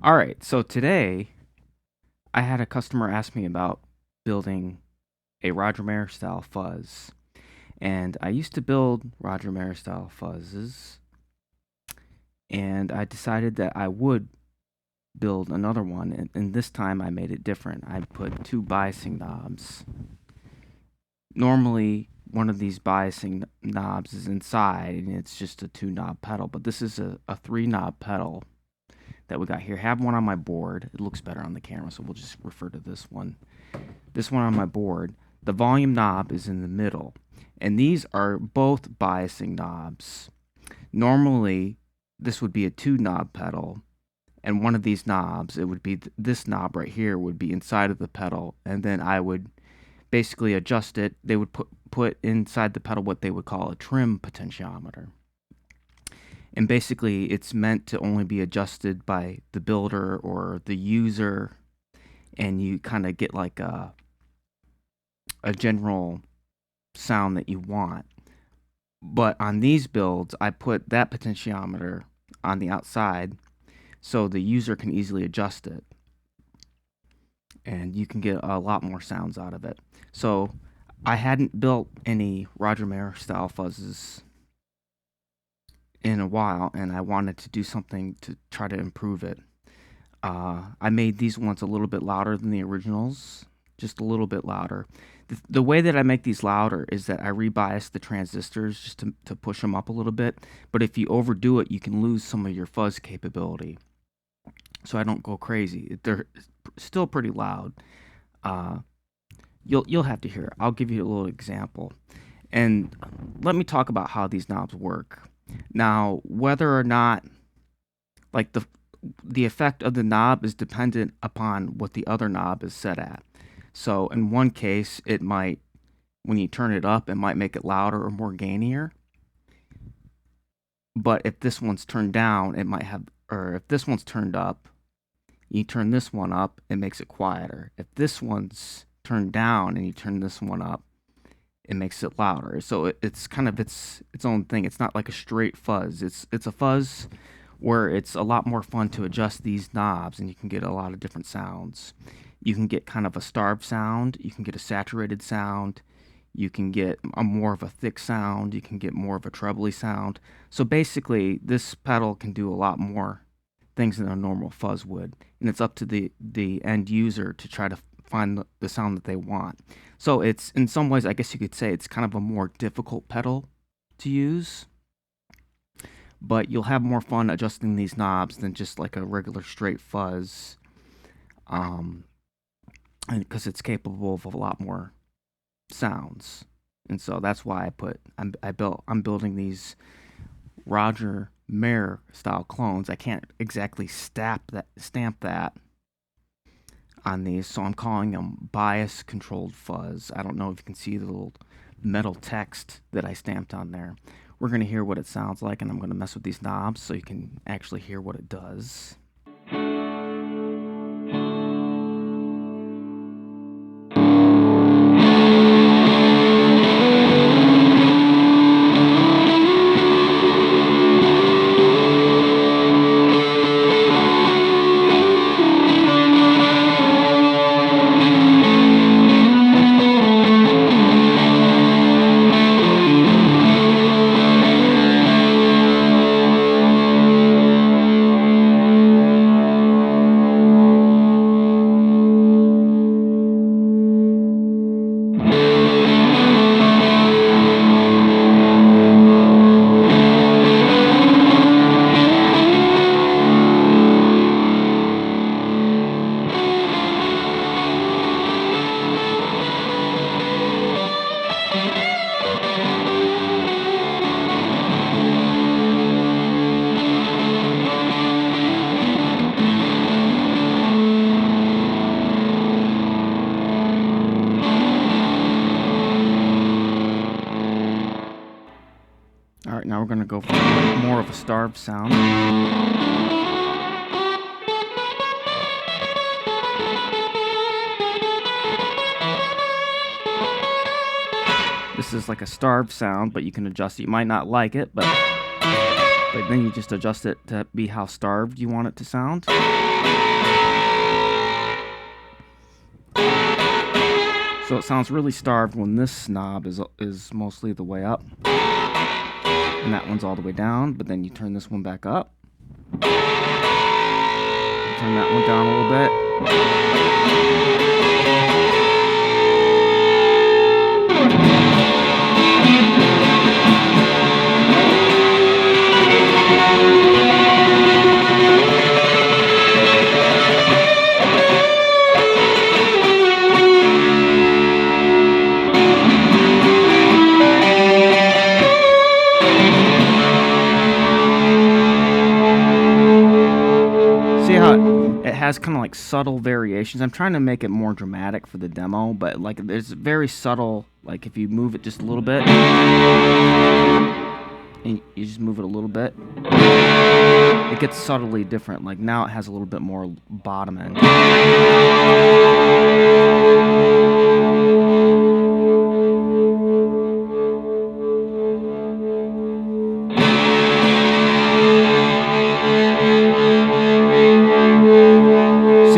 All right, so today I had a customer ask me about building a Roger Mayer style fuzz. And I used to build Roger Mayer style fuzzes, and I decided that I would build another one, and this time I made it different. I put two biasing knobs. Normally, one of these biasing knobs is inside, and it's just a two knob pedal, but this is a three knob pedal that we got here. I have one on my board. It looks better on the camera, so we'll just refer to this one. This one on my board. The volume knob is in the middle, and these are both biasing knobs. Normally, this would be a two knob pedal, and one of these knobs, it would be this knob right here, would be inside of the pedal, and then I would basically adjust it. They would put inside the pedal what they would call a trim potentiometer. And basically, it's meant to only be adjusted by the builder or the user, and you kind of get like a general sound that you want. But on these builds, I put that potentiometer on the outside so the user can easily adjust it. And you can get a lot more sounds out of it. So I hadn't built any Roger Mayer style fuzzes in a while, and I wanted to do something to try to improve it. I made these ones a little bit louder than the originals, just a little bit louder. The way that I make these louder is that I rebias the transistors just to push them up a little bit, but if you overdo it, you can lose some of your fuzz capability. So I don't go crazy. They're still pretty loud. You'll have to hear it. I'll give you a little example. And let me talk about how these knobs work. Now, whether or not, like the effect of the knob is dependent upon what the other knob is set at. So in one case, it might, when you turn it up, it might make it louder or more gainier. But if this one's turned down, it might have, or if this one's turned up, you turn this one up, it makes it quieter. If this one's turned down and you turn this one up, it makes it louder. So it's kind of its own thing. It's not like a straight fuzz. It's a fuzz where it's a lot more fun to adjust these knobs, and you can get a lot of different sounds. You can get kind of a starved sound. You can get a saturated sound. You can get a more of a thick sound. You can get more of a trebly sound. So basically, this pedal can do a lot more things than a normal fuzz would, and it's up to the end user to try to find the sound that they want. So it's, in some ways, I guess you could say it's kind of a more difficult pedal to use, but you'll have more fun adjusting these knobs than just like a regular straight fuzz, and because it's capable of a lot more sounds. And so that's why I'm building these Roger Mayer style clones. I can't exactly stamp that on these, so I'm calling them bias controlled fuzz. I don't know if you can see the little metal text that I stamped on there. We're going to hear what it sounds like, and I'm going to mess with these knobs so you can actually hear what it does. All right, now we're going to go for more of a starved sound. This is like a starved sound, but you can adjust it. You might not like it, but then you just adjust it to be how starved you want it to sound. So it sounds really starved when this knob is mostly the way up, and that one's all the way down. But then you turn this one back up, turn that one down a little bit. See how it has kind of like subtle variations. I'm trying to make it more dramatic for the demo, but like there's very subtle, like if you move it just a little bit, and you just move it a little bit, it gets subtly different. Like now it has a little bit more bottom end.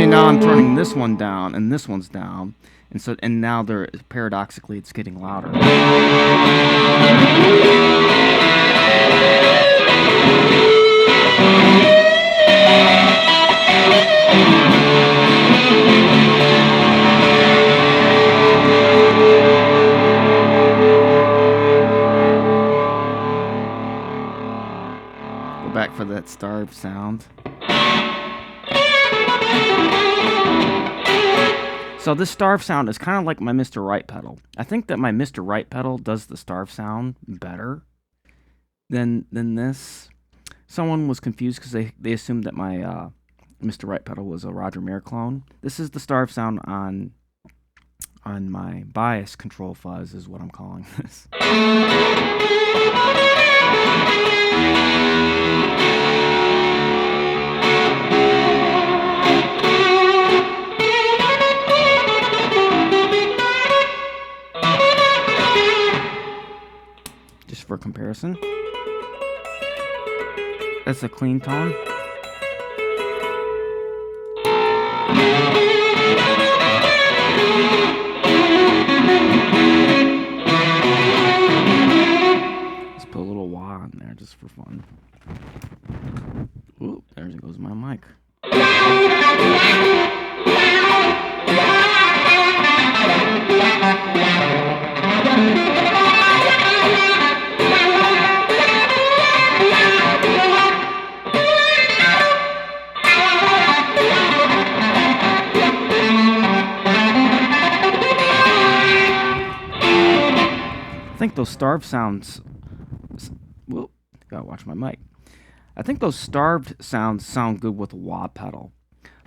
Now I'm turning this one down and this one's down, and now they're paradoxically it's getting louder. Go back for that starved sound. So this starve sound is kind of like my Mr. Right pedal. I think that my Mr. Right pedal does the starve sound better than this. Someone was confused because they assumed that my Mr. Right pedal was a Roger Mayer clone. This is the starve sound on my bias control fuzz is what I'm calling this. For comparison, that's a clean tone. Let's put a little wah in there just for fun. Ooh, there goes my mic. I think those starved sounds. Whoop, gotta watch my mic. I think those starved sounds sound good with a wah pedal,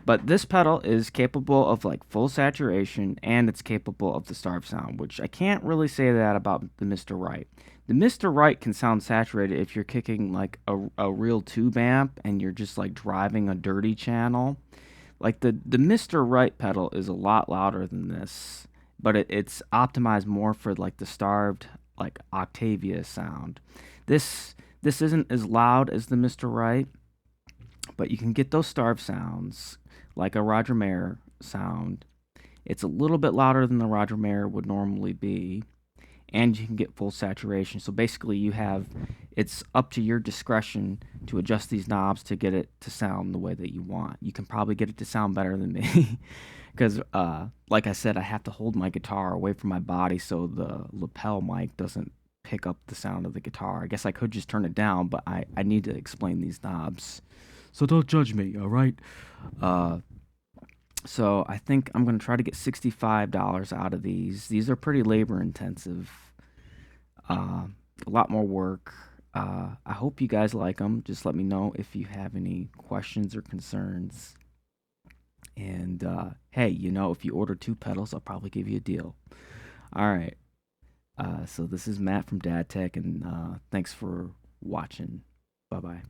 but this pedal is capable of like full saturation and it's capable of the starved sound, which I can't really say that about the Mr. Right. The Mr. Right can sound saturated if you're kicking like a real tube amp and you're just like driving a dirty channel. Like the Mr. Right pedal is a lot louder than this, but it's optimized more for like the starved like Octavia sound. This isn't as loud as the Mr. Right, but you can get those starved sounds like a Roger Mayer sound. It's a little bit louder than the Roger Mayer would normally be, and you can get full saturation. So basically it's up to your discretion to adjust these knobs to get it to sound the way that you want. You can probably get it to sound better than me because like I said, I have to hold my guitar away from my body so the lapel mic doesn't pick up the sound of the guitar. I guess I could just turn it down, but I need to explain these knobs. So don't judge me, all right? So I think I'm going to try to get $65 out of these. These are pretty labor intensive. A lot more work. I hope you guys like them. Just let me know if you have any questions or concerns. And hey, if you order 2 pedals, I'll probably give you a deal. All right. So this is Matt from Dad Tech, and thanks for watching. Bye-bye.